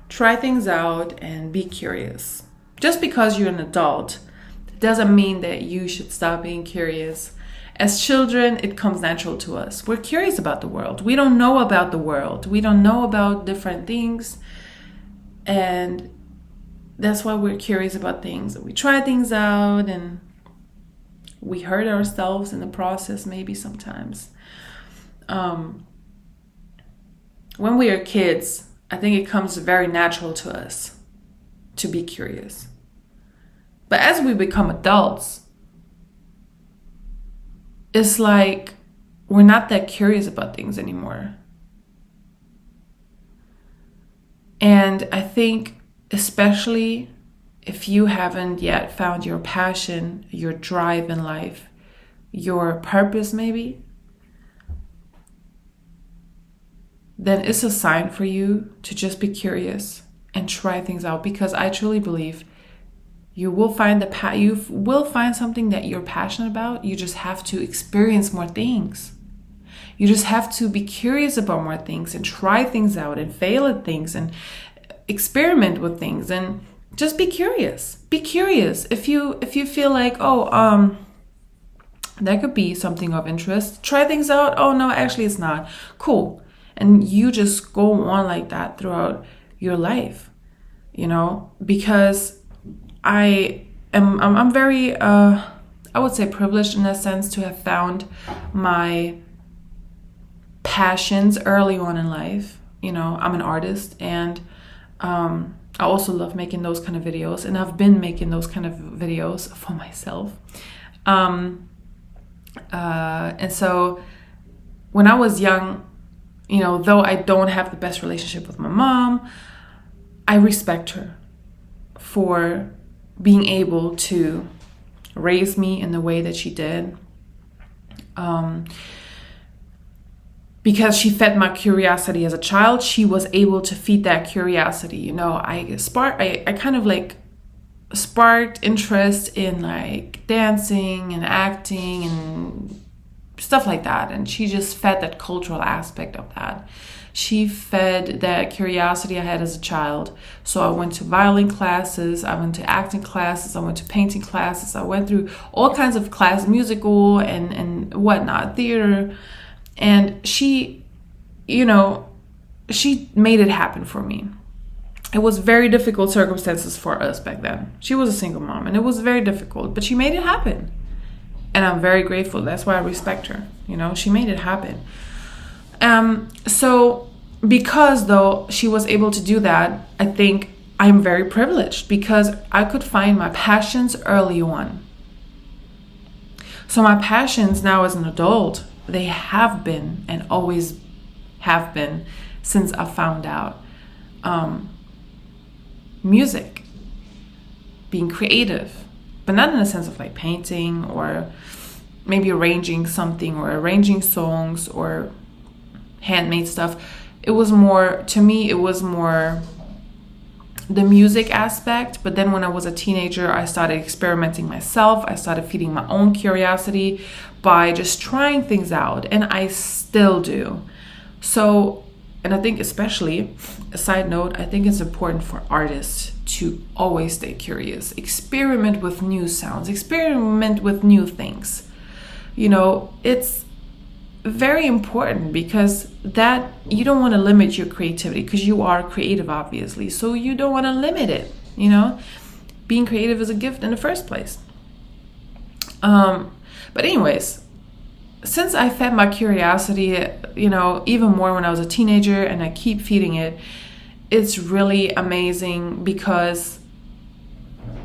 try things out and be curious. Just because you're an adult doesn't mean that you should stop being curious. As children, it comes natural to us. We're curious about the world. We don't know about the world. We don't know about different things. And that's why we're curious about things. We try things out and we hurt ourselves in the process, maybe sometimes. When we are kids, I think it comes very natural to us to be curious. But as we become adults, it's like we're not that curious about things anymore. And I think especially if you haven't yet found your passion, your drive in life, your purpose maybe, then it's a sign for you to just be curious and try things out, because I truly believe you will find something that you're passionate about. You just have to experience more things. You just have to be curious about more things and try things out and fail at things and experiment with things and just be curious. Be curious. If you feel like, that could be something of interest, try things out. Oh no, actually it's not. Cool. And you just go on like that throughout your life, because I'm very, I would say, privileged in a sense to have found my passions early on in life. I'm an artist, and I also love making those kind of videos, and I've been making those kind of videos for myself. And so when I was young, though I don't have the best relationship with my mom, I respect her for being able to raise me in the way that she did. Because she fed my curiosity as a child, she was able to feed that curiosity. I kind of like sparked interest in like dancing and acting and stuff like that. And she just fed that cultural aspect of that. She fed that curiosity I had as a child. So I went to violin classes, I went to acting classes, I went to painting classes, I went through all kinds of classes, musical and whatnot, theater. And she made it happen for me. It was very difficult circumstances for us back then. She was a single mom and it was very difficult, but she made it happen. And I'm very grateful. That's why I respect her. She made it happen. So because though she was able to do that, I think I'm very privileged because I could find my passions early on. So my passions now as an adult, they have been and always have been since I found out music, being creative, but not in the sense of like painting or maybe arranging something or arranging songs or handmade stuff. It was more the music aspect. But then when I was a teenager, I started experimenting myself. I started feeding my own curiosity by just trying things out, and I still do. So, and I think especially, a side note, I think it's important for artists to always stay curious, experiment with new sounds, experiment with new things. It's very important because that you don't want to limit your creativity, because you are creative, obviously. So you don't want to limit it. Being creative is a gift in the first place. But anyways, since I fed my curiosity, even more when I was a teenager, and I keep feeding it, it's really amazing because,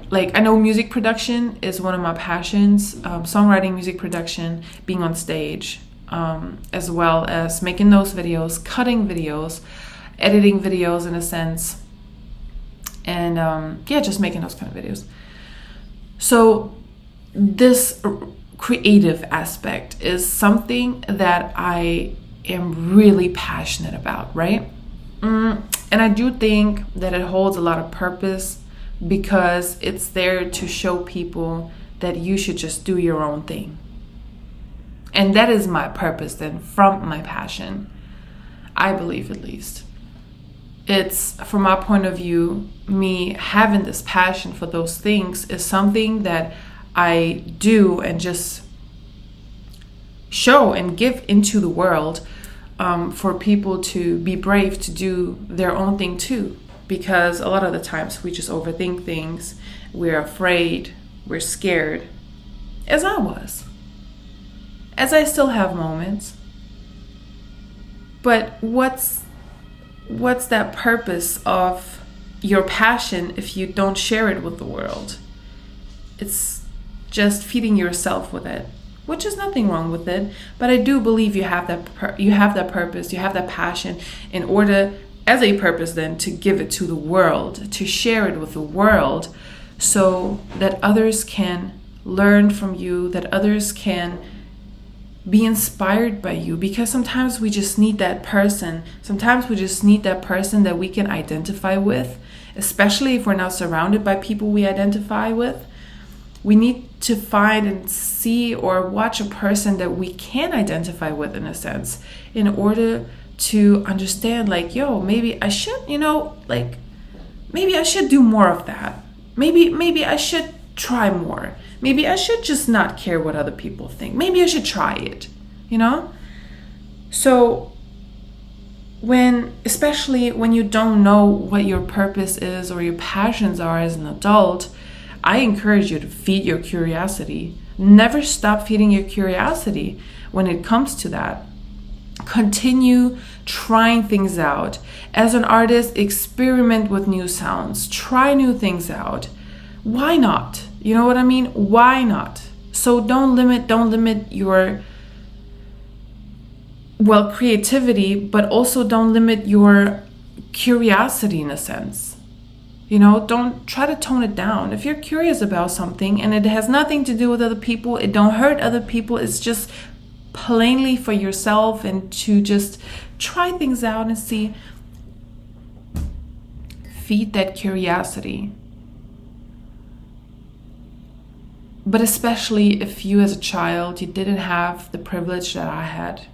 like, I know music production is one of my passions, songwriting, music production, being on stage, as well as making those videos, cutting videos, editing videos in a sense, and just making those kind of videos. So this creative aspect is something that I am really passionate about, right? And I do think that it holds a lot of purpose because it's there to show people that you should just do your own thing. And that is my purpose then, from my passion, I believe, at least. it's, from my point of view, me having this passion for those things is something that I do and just show and give into the world, for people to be brave to do their own thing too. Because a lot of the times we just overthink things, we're afraid, we're scared, as I was, as I still have moments. But what's that purpose of your passion if you don't share it with the world? It's just feeding yourself with it, which is nothing wrong with it. But I do believe you have that purpose, you have that passion in order, as a purpose then, to give it to the world, to share it with the world, so that others can learn from you, that others can be inspired by you. Because sometimes we just need that person. Sometimes we just need that person that we can identify with, especially if we're not surrounded by people we identify with. We need to find and see or watch a person that we can identify with, in a sense, in order to understand, like, yo, maybe I should, maybe I should do more of that. Maybe I should try more. Maybe I should just not care what other people think. Maybe I should try it, So especially when you don't know what your purpose is or your passions are as an adult, I encourage you to feed your curiosity. Never stop feeding your curiosity when it comes to that. Continue trying things out. As an artist, experiment with new sounds. Try new things out. Why not? You know what I mean? Why not? So don't limit your, creativity, but also don't limit your curiosity, in a sense. Don't try to tone it down. If you're curious about something and it has nothing to do with other people, it don't hurt other people, it's just plainly for yourself and to just try things out and see. Feed that curiosity. But especially if you as a child, you didn't have the privilege that I had,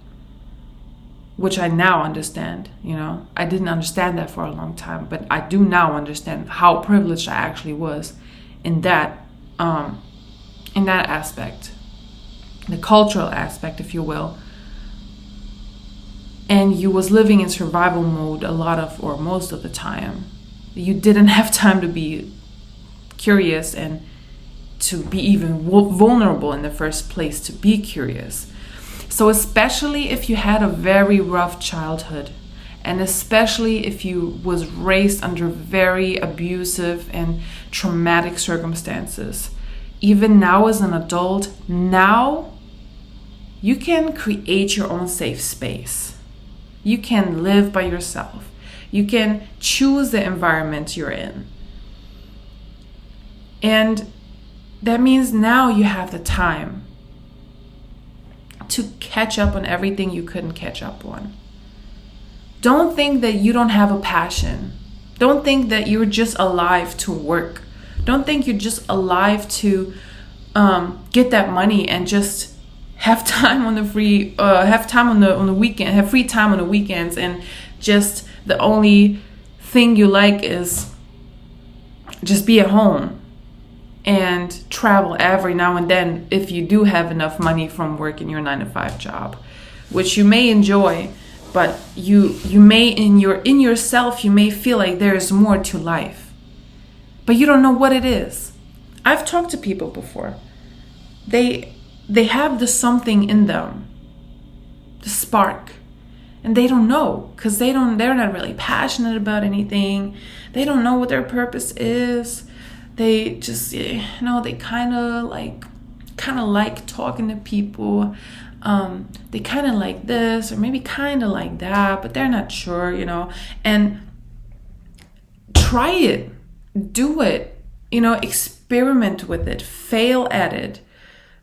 which I now understand, I didn't understand that for a long time, but I do now understand how privileged I actually was in that aspect, the cultural aspect, if you will. And you was living in survival mode most of the time. You didn't have time to be curious and to be even vulnerable in the first place, to be curious. So especially if you had a very rough childhood, and especially if you was raised under very abusive and traumatic circumstances, even now as an adult, now you can create your own safe space. You can live by yourself. You can choose the environment you're in. And that means now you have the time to catch up on everything you couldn't catch up on. Don't think that you don't have a passion. Don't think that you're just alive to work. Don't think you're just alive to get that money and just have time on the free, have time on the weekend, have free time on the weekends, and just the only thing you like is just be at home and travel every now and then if you do have enough money from working your 9-to-5 job, which you may enjoy, but you may in yourself you may feel like there is more to life, but you don't know what it is. I've talked to people before. They have the something in them, the spark, and they don't know, because they're not really passionate about anything. They don't know what their purpose is. They just, they kind of like talking to people. They kind of like this, or maybe kind of like that, but they're not sure, and try it, do it, experiment with it, fail at it,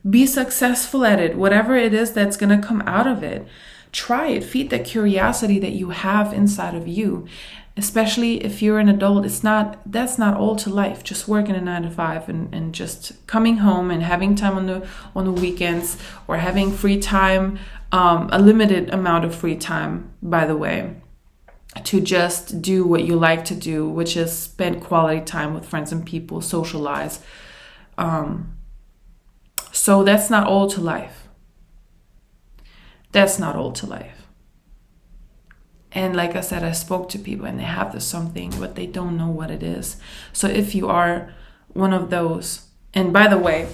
be successful at it, whatever it is that's going to come out of it. Try it, feed the curiosity that you have inside of you. Especially if you're an adult, that's not all to life. Just working a 9-to-5 and just coming home and having time on the weekends, or having free time, a limited amount of free time, by the way. to just do what you like to do, which is spend quality time with friends and people, socialize. So that's not all to life. That's not all to life. And like I said, I spoke to people and they have this something, but they don't know what it is. So if you are one of those, and by the way,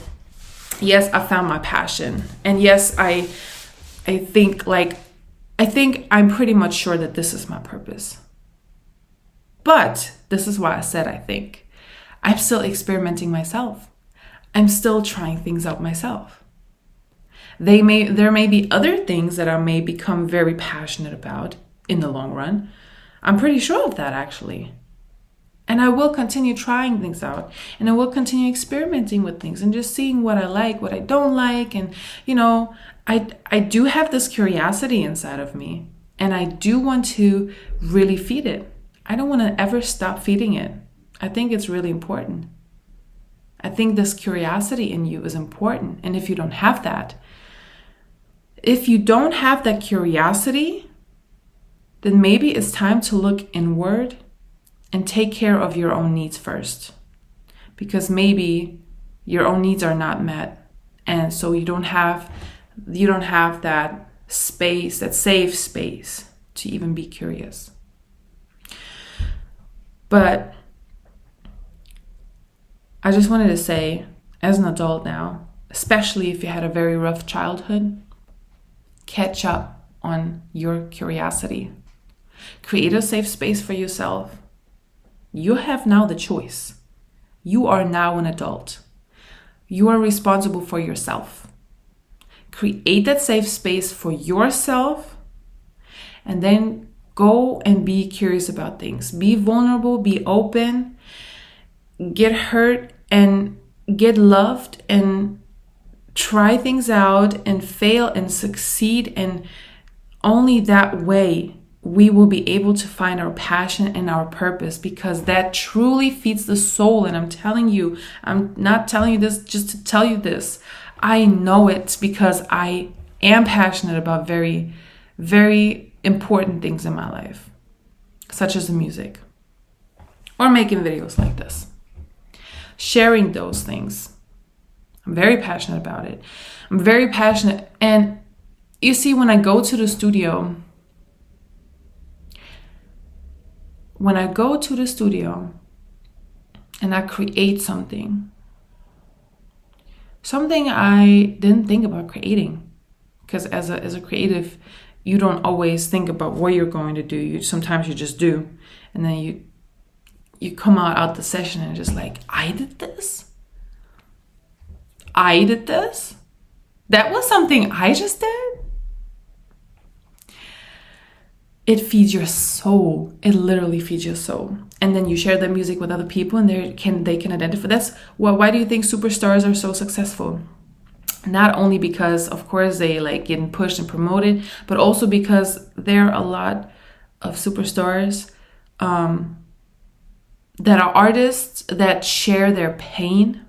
yes, I found my passion. And yes, I think I'm pretty much sure that this is my purpose. But this is why I said I think. I'm still experimenting myself. I'm still trying things out myself. There may be other things that I may become very passionate about in the long run. I'm pretty sure of that, actually. And I will continue trying things out, and I will continue experimenting with things and just seeing what I like, what I don't like. And, I do have this curiosity inside of me, and I do want to really feed it. I don't want to ever stop feeding it. I think it's really important. I think this curiosity in you is important. And if you don't have that curiosity, then maybe it's time to look inward and take care of your own needs first. Because maybe your own needs are not met. And so you don't have that space, that safe space to even be curious. But I just wanted to say, as an adult now, especially if you had a very rough childhood, catch up on your curiosity. Create a safe space for yourself. You have now the choice. You are now an adult. You are responsible for yourself. Create that safe space for yourself, and then go and be curious about things. Be vulnerable, be open, get hurt and get loved, and try things out and fail and succeed. And only that way we will be able to find our passion and our purpose, because that truly feeds the soul. And I'm telling you, I'm not telling you this just to tell you this. I know it because I am passionate about very, very important things in my life, such as the music or making videos like this. Sharing those things. I'm very passionate about it. I'm very passionate. And you see, when I go to the studio, and I create something I didn't think about creating, because as a creative, you don't always think about what you're going to do. Sometimes you just do, and then you come out the session and just like, I did this. That was something I just did. It feeds your soul. It literally feeds your soul. And then you share the music with other people, and they can identify. That's why do you think superstars are so successful? Not only because, of course, they like getting pushed and promoted, but also because there are a lot of superstars that are artists that share their pain,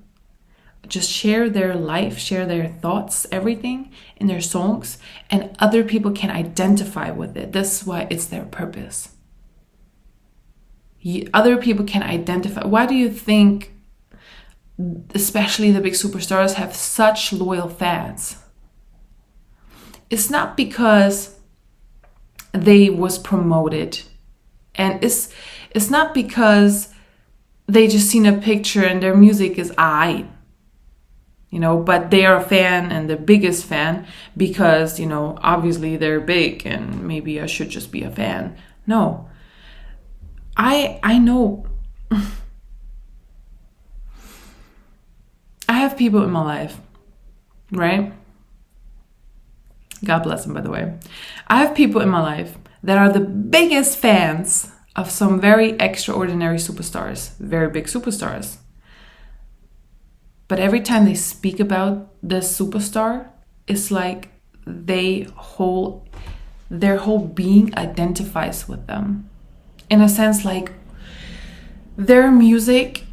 just share their life, share their thoughts, everything in their songs, and other people can identify with it. That's why it's their purpose. Other people can identify. Why do you think, especially the big superstars, have such loyal fans? It's not because they was promoted, and it's not because they just seen a picture and their music is aight. But they are a fan, and the biggest fan, because, obviously they're big and maybe I should just be a fan. No. I know. I have people in my life, right? God bless them, by the way. I have people in my life that are the biggest fans of some very extraordinary superstars, very big superstars. But every time they speak about this superstar, it's like their whole being identifies with them. In a sense, like their music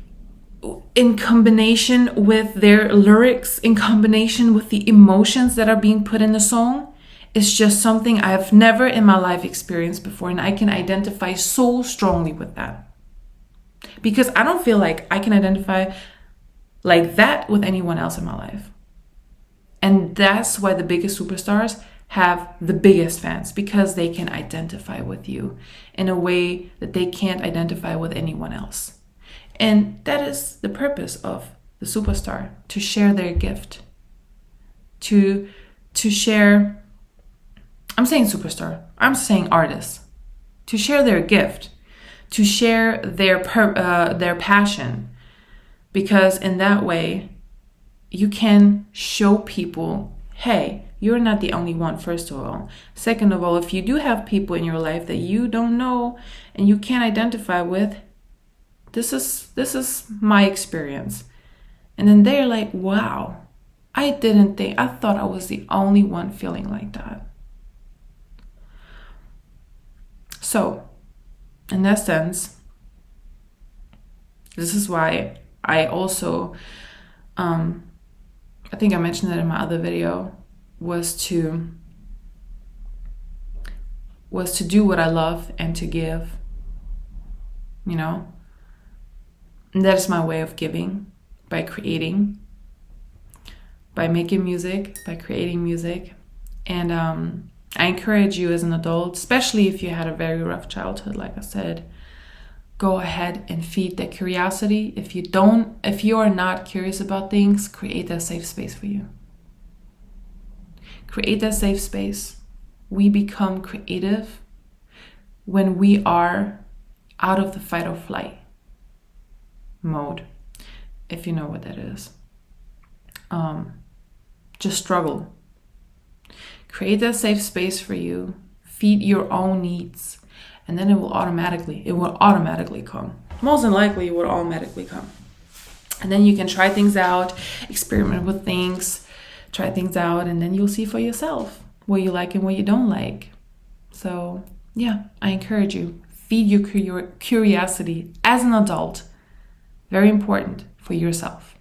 in combination with their lyrics, in combination with the emotions that are being put in the song, It's just something I've never in my life experienced before, and I can identify so strongly with that. Because I don't feel like I can identify like that with anyone else in my life. And that's why the biggest superstars have the biggest fans, because they can identify with you in a way that they can't identify with anyone else. And that is the purpose of the superstar, to share their gift, to share, I'm saying superstar, I'm saying artist, to share their gift, to share their passion, because in that way you can show people, hey, you're not the only one, first of all. Second of all, if you do have people in your life that you don't know and you can't identify with, this is my experience. And then they're like, wow, I thought I was the only one feeling like that. So, in that sense, this is why I also, I think I mentioned that in my other video, was to do what I love and to give, you know. And that is my way of giving, by creating, by making music, by creating music. And I encourage you as an adult, especially if you had a very rough childhood, like I said, go ahead and feed that curiosity. If you are not curious about things, create that safe space for you. Create that safe space. We become creative when we are out of the fight or flight mode, if you know what that is. Just struggle. Create that safe space for you. Feed your own needs, and then it will automatically come. Most than likely, it will automatically come. And then you can try things out, experiment with things, try things out, and then you'll see for yourself what you like and what you don't like. So yeah, I encourage you, feed your curiosity as an adult. Very important for yourself.